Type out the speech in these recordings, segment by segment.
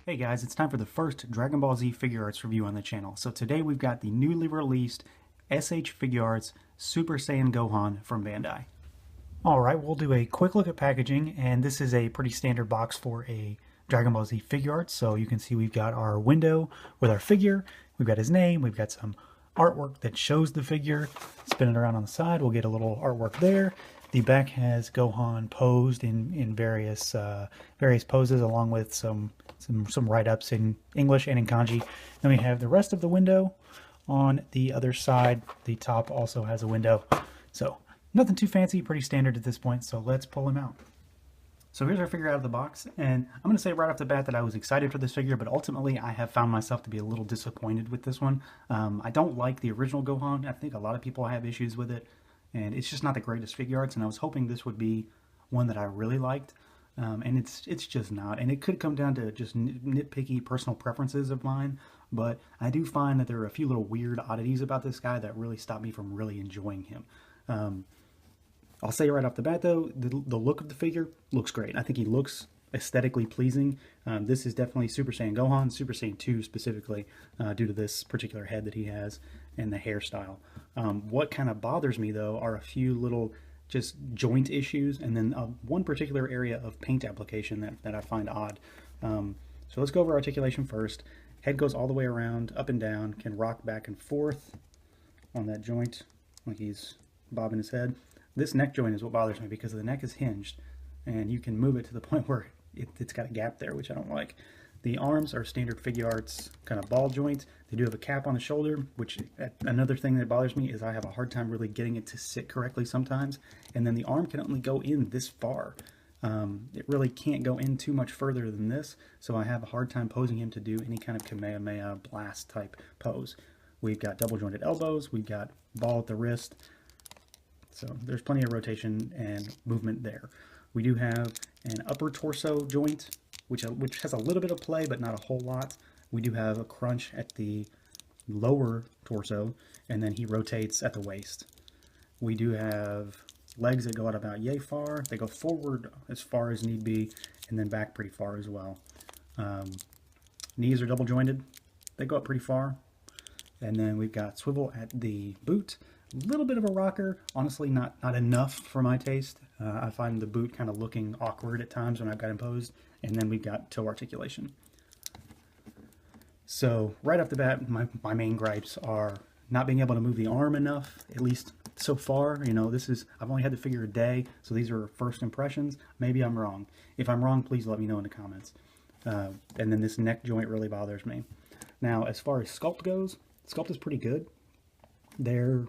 Hey guys, it's time for the first Dragon Ball Z Figuarts review on the channel. So today we've got the newly released SH Figuarts Super Saiyan Gohan from Bandai. Alright, we'll do a quick look at packaging, and this is a pretty standard box for a Dragon Ball Z Figuarts. So you can see we've got our window with our figure, we've got his name, we've got some artwork that shows the figure. Spin it around on the side, we'll get a little artwork there. The back has Gohan posed in various poses, along with some write-ups in English and in kanji. Then we have the rest of the window on the other side. The top also has a window. So nothing too fancy, pretty standard at this point. So let's pull him out. So here's our figure out of the box, and I'm going to say right off the bat that I was excited for this figure, but ultimately I have found myself to be a little disappointed with this one. I don't like the original Gohan. I think a lot of people have issues with it, and it's just not the greatest Figuarts, and I was hoping this would be one that I really liked, and it's just not. And it could come down to just nitpicky personal preferences of mine, but I do find that there are a few little weird oddities about this guy that really stop me from really enjoying him. I'll say right off the bat, though, the look of the figure looks great. I think he looks aesthetically pleasing. This is definitely Super Saiyan Gohan, Super Saiyan 2 specifically, due to this particular head that he has and the hairstyle. What kind of bothers me, though, are a few little just joint issues, and then one particular area of paint application that I find odd. So let's go over articulation first. Head goes all the way around, up and down, can rock back and forth on that joint like he's bobbing his head. This neck joint is what bothers me because the neck is hinged, and you can move it to the point where it's got a gap there, which I don't like. The arms are standard Figuarts kind of ball joints. They do have a cap on the shoulder, which another thing that bothers me is I have a hard time really getting it to sit correctly sometimes. And then the arm can only go in this far. It really can't go in too much further than this, so I have a hard time posing him to do any kind of Kamehameha blast type pose. We've got double jointed elbows, we've got ball at the wrist, so there's plenty of rotation and movement there. We do have an upper torso joint, which has a little bit of play, but not a whole lot. We do have a crunch at the lower torso, and then he rotates at the waist. We do have legs that go out about yay far. They go forward as far as need be, and then back pretty far as well. Knees are double jointed. They go up pretty far. And then we've got swivel at the boot. A little bit of a rocker, honestly not enough for my taste. I find the boot kind of looking awkward at times when I've got him posed. And then we've got toe articulation. So right off the bat, my main gripes are not being able to move the arm enough, at least so far. You know, I've only had the figure a day, so these are first impressions. Maybe I'm wrong. If I'm wrong, please let me know in the comments. And then this neck joint really bothers me. Now, as far as sculpt goes, sculpt is pretty good. They're,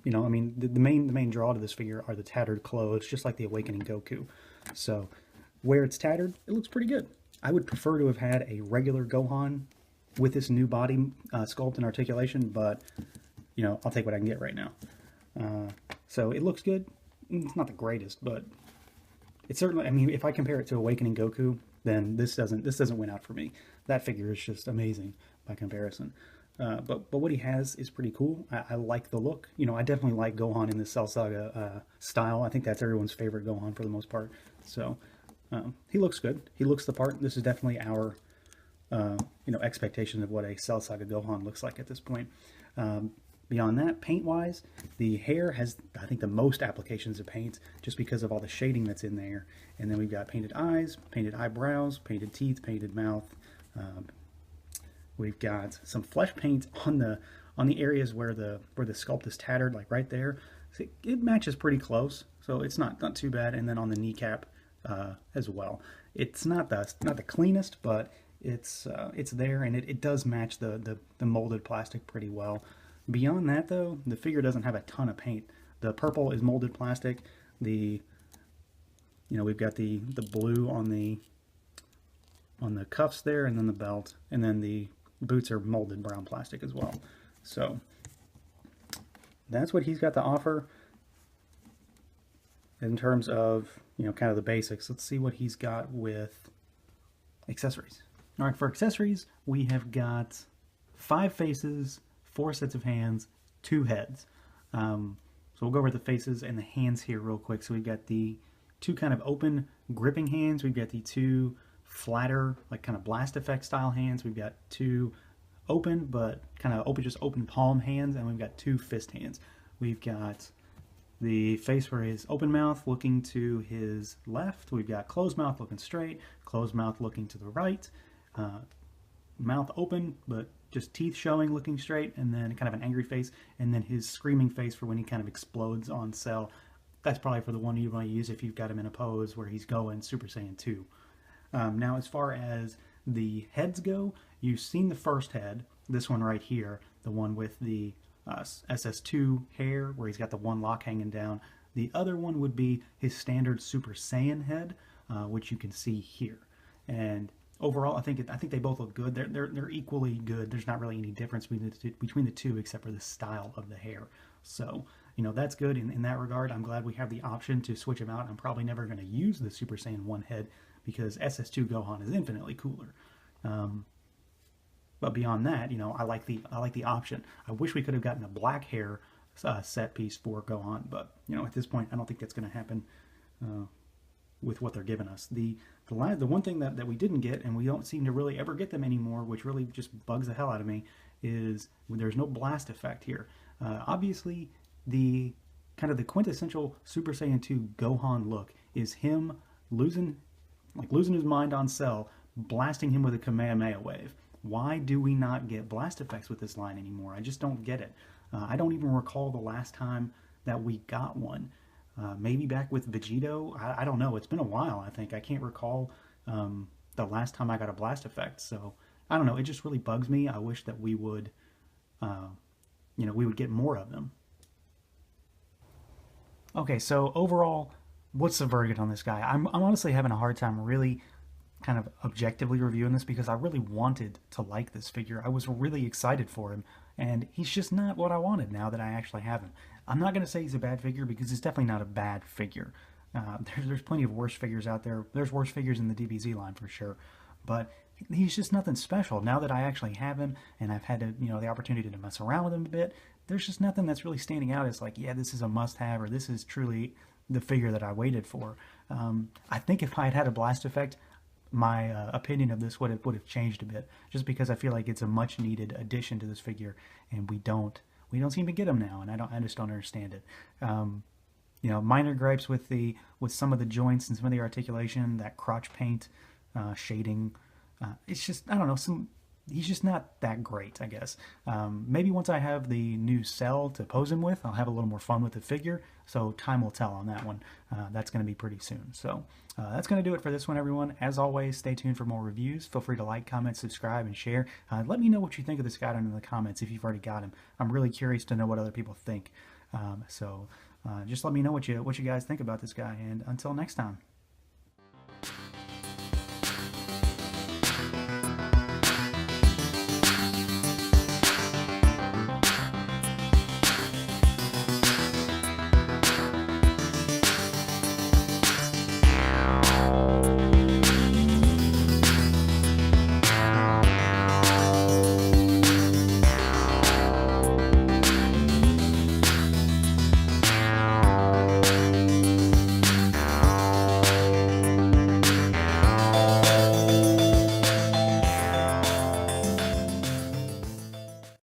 you know, I mean, the main draw to this figure are the tattered clothes, just like the Awakening Goku. So where it's tattered, it looks pretty good. I would prefer to have had a regular Gohan with this new body sculpt and articulation, but, you know, I'll take what I can get right now. So it looks good. It's not the greatest, but it's certainly, I mean, if I compare it to Awakening Goku, then this doesn't win out for me. That figure is just amazing by comparison. But what he has is pretty cool. I like the look. You know, I definitely like Gohan in the Cell Saga style. I think that's everyone's favorite Gohan for the most part. So he looks good. He looks the part. This is definitely our you know, expectation of what a Cell Saga Gohan looks like at this point. Beyond that, paint-wise, the hair has, I think, the most applications of paint just because of all the shading that's in there. And then we've got painted eyes, painted eyebrows, painted teeth, painted mouth. We've got some flesh paint on the areas where the sculpt is tattered, like right there. So it matches pretty close, so it's not too bad. And then on the kneecap as well. It's not the cleanest, but it's there, and it does match the molded plastic pretty well. Beyond that, though, the figure doesn't have a ton of paint. The purple is molded plastic. You know, we've got the blue on the cuffs there, and then the belt, and then the boots are molded brown plastic as well. So that's what he's got to offer in terms of, you know, kind of the basics. Let's see what he's got with accessories. All right, for accessories, we have got 5 faces, 4 sets of hands, 2 heads. So we'll go over the faces and the hands here real quick. So we've got the 2 kind of open gripping hands. We've got the 2 flatter, like kind of blast effect style hands. We've got two open, but kind of open, just open palm hands, and we've got two fist hands. We've got the face for his open mouth looking to his left. We've got closed mouth looking straight, closed mouth looking to the right, mouth open, but just teeth showing looking straight, and then kind of an angry face, and then his screaming face for when he kind of explodes on Cell. That's probably for the one you want to use if you've got him in a pose where he's going Super Saiyan 2. Now, as far as the heads go, you've seen the first head, this one right here, the one with the SS2 hair, where he's got the one lock hanging down. The other one would be his standard Super Saiyan head, which you can see here. And overall, I think they both look good. They're equally good. There's not really any difference between the two except for the style of the hair. So, you know, that's good in that regard. I'm glad we have the option to switch them out. I'm probably never going to use the Super Saiyan 1 head because SS2 Gohan is infinitely cooler. But beyond that, you know, I like the option. I wish we could have gotten a black hair set piece for Gohan, but you know, at this point, I don't think that's going to happen with what they're giving us. The one thing that we didn't get, and we don't seem to really ever get them anymore, which really just bugs the hell out of me, is there's no blast effect here. Obviously, the kind of the quintessential Super Saiyan 2 Gohan look is him losing his mind on Cell, blasting him with a Kamehameha wave. Why do we not get blast effects with this line anymore? I just don't get it. I don't even recall the last time that we got one. Maybe back with Vegito. I don't know. It's been a while, I think. I can't recall the last time I got a blast effect. So, I don't know. It just really bugs me. I wish that we would, we would get more of them. Okay, so overall, what's the verdict on this guy? I'm honestly having a hard time really kind of objectively reviewing this because I really wanted to like this figure. I was really excited for him, and he's just not what I wanted now that I actually have him. I'm not going to say he's a bad figure because it's definitely not a bad figure. There's plenty of worse figures out there. There's worse figures in the DBZ line for sure, but he's just nothing special. Now that I actually have him and I've had to, the opportunity to mess around with him a bit, there's just nothing that's really standing out as like, yeah, this is a must-have, or this is truly the figure that I waited for. I think if I had had a blast effect, my opinion of this would have changed a bit, just because I feel like it's a much needed addition to this figure, and we don't seem to get them now, and I just don't understand it. Minor gripes with some of the joints and some of the articulation, that crotch paint, shading. It's just, I don't know, he's just not that great, I guess. Maybe once I have the new Cell to pose him with, I'll have a little more fun with the figure, so time will tell on that one. That's going to be pretty soon. So that's going to do it for this one, everyone. As always, stay tuned for more reviews. Feel free to like, comment, subscribe, and share. Let me know what you think of this guy down in the comments if you've already got him. I'm really curious to know what other people think. Just let me know what you guys think about this guy, and until next time.